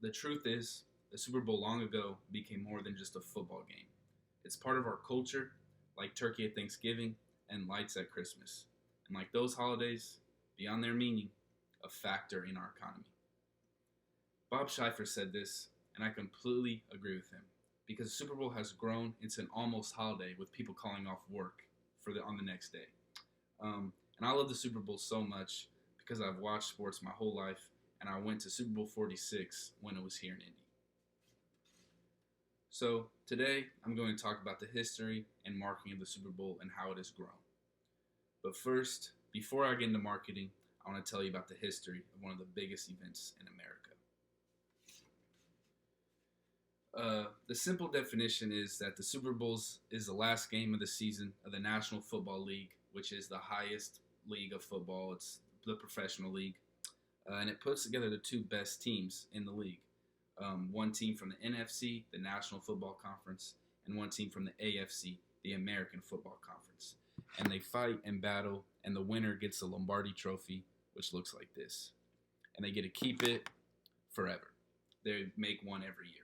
The truth is, the Super Bowl long ago became more than just a football game. It's part of our culture, like turkey at Thanksgiving and lights at Christmas. And like those holidays, beyond their meaning, a factor in our economy. Bob Schiffer said this, and I completely agree with him, because the Super Bowl has grown into an almost holiday with people calling off work on the next day. And I love the Super Bowl so much because I've watched sports my whole life, and I went to Super Bowl 46 when it was here in Indy. So today I'm going to talk about the history and marketing of the Super Bowl and how it has grown. But first, before I get into marketing, I want to tell you about the history of one of the biggest events in America. The simple definition is that the Super Bowls is the last game of the season of the National Football League, which is the highest league of football. It's the professional league. And it puts together the two best teams in the league. One team from the NFC, the National Football Conference, and one team from the AFC, the American Football Conference. And they fight and battle, and the winner gets the Lombardi Trophy, which looks like this. And they get to keep it forever. They make one every year.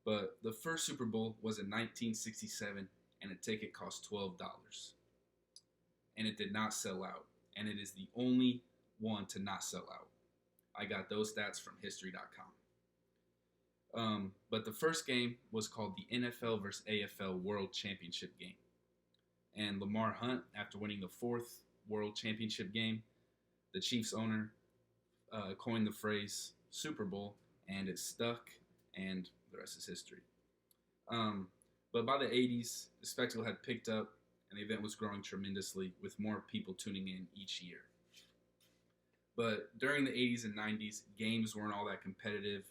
But the first Super Bowl was in 1967, and a ticket cost $12. And it did not sell out. And it is the only one to not sell out. I got those stats from history.com. But the first game was called the NFL vs. AFL World Championship game. And Lamar Hunt, after winning the fourth World Championship game, the Chiefs owner coined the phrase Super Bowl, and it stuck, and the rest is history. But by the 80s, the spectacle had picked up, and the event was growing tremendously with more people tuning in each year. But during the 80s and 90s, games weren't all that competitive.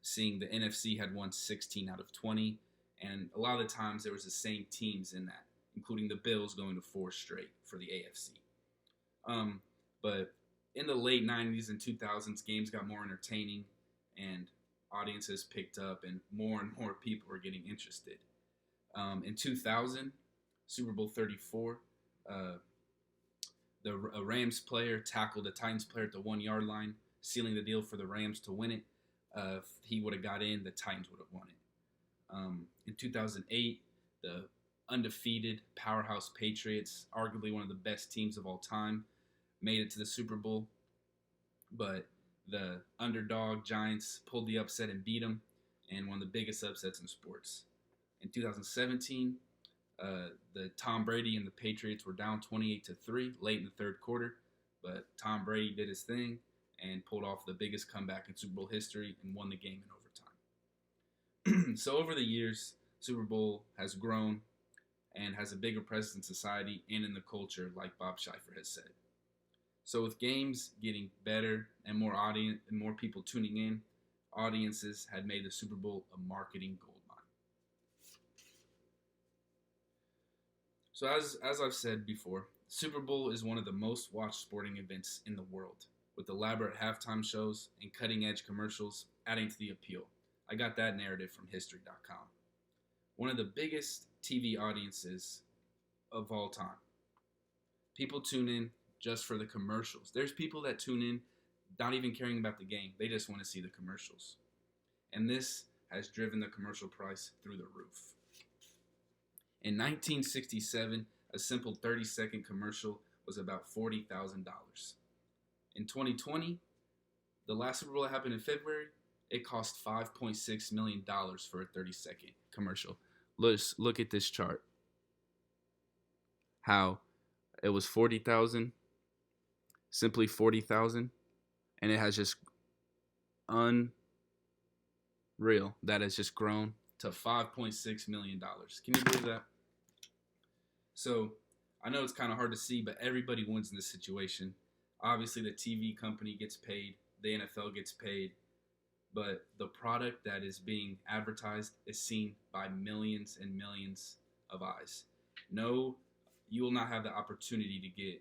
Seeing the NFC had won 16 out of 20, and a lot of the times there was the same teams in that, including the Bills going to 4 straight for the AFC. But in the late 90s and 2000s, games got more entertaining, and audiences picked up, and more people were getting interested. In 2000, Super Bowl 34, the Rams player tackled a Titans player at the 1-yard line, sealing the deal for the Rams to win it. If he would have got in, the Titans would have won it. In 2008, the undefeated powerhouse Patriots, arguably one of the best teams of all time, made it to the Super Bowl, but the underdog Giants pulled the upset and beat them, and one of the biggest upsets in sports. In 2017, the Tom Brady and the Patriots were down 28-3 late in the third quarter, but Tom Brady did his thing and pulled off the biggest comeback in Super Bowl history and won the game in overtime. So over the years, Super Bowl has grown and has a bigger presence in society and in the culture, like Bob Schiffer has said. So with games getting better and more audience and more people tuning in, audiences had made the Super Bowl a marketing goldmine. So as I've said before, Super Bowl is one of the most watched sporting events in the world, with elaborate halftime shows and cutting-edge commercials adding to the appeal. I got that narrative from history.com. One of the biggest TV audiences of all time. People tune in just for the commercials. There's people that tune in not even caring about the game. They just want to see the commercials. And this has driven the commercial price through the roof. In 1967, a simple 30-second commercial was about $40,000. In 2020, the last Super Bowl that happened in February, it cost $5.6 million for a 30-second commercial. Let's look at this chart. How it was 40,000, simply 40,000, and it has just unreal. That has just grown to $5.6 million. Can you believe that? So I know it's kind of hard to see, but everybody wins in this situation. Obviously, the TV company gets paid, the NFL gets paid, but the product that is being advertised is seen by millions and millions of eyes. No, you will not have the opportunity to get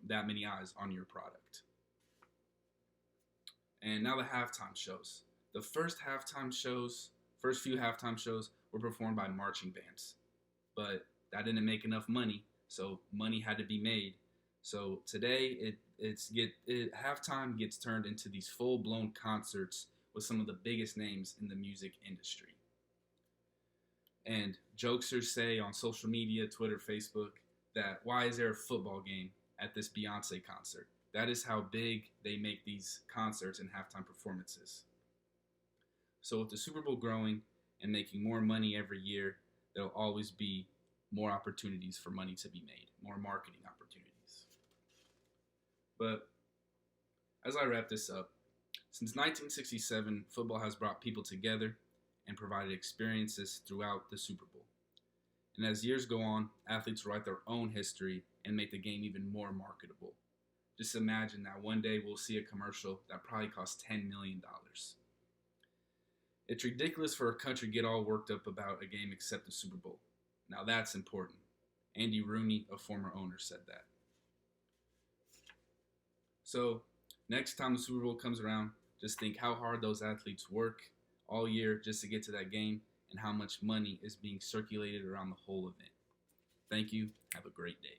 that many eyes on your product. And now the halftime shows. The first few halftime shows were performed by marching bands, but that didn't make enough money, so money had to be made. So today, halftime gets turned into these full blown concerts with some of the biggest names in the music industry. And jokesters say on social media, Twitter, Facebook, that why is there a football game at this Beyonce concert? That is how big they make these concerts and halftime performances. So with the Super Bowl growing and making more money every year, there'll always be more opportunities for money to be made, more marketing opportunities. But as I wrap this up, since 1967, football has brought people together and provided experiences throughout the Super Bowl. And as years go on, athletes write their own history and make the game even more marketable. Just imagine that one day we'll see a commercial that probably costs $10 million. It's ridiculous for a country to get all worked up about a game except the Super Bowl. Now that's important. Andy Rooney, a former owner, said that. So next time the Super Bowl comes around, just think how hard those athletes work all year just to get to that game and how much money is being circulated around the whole event. Thank you. Have a great day.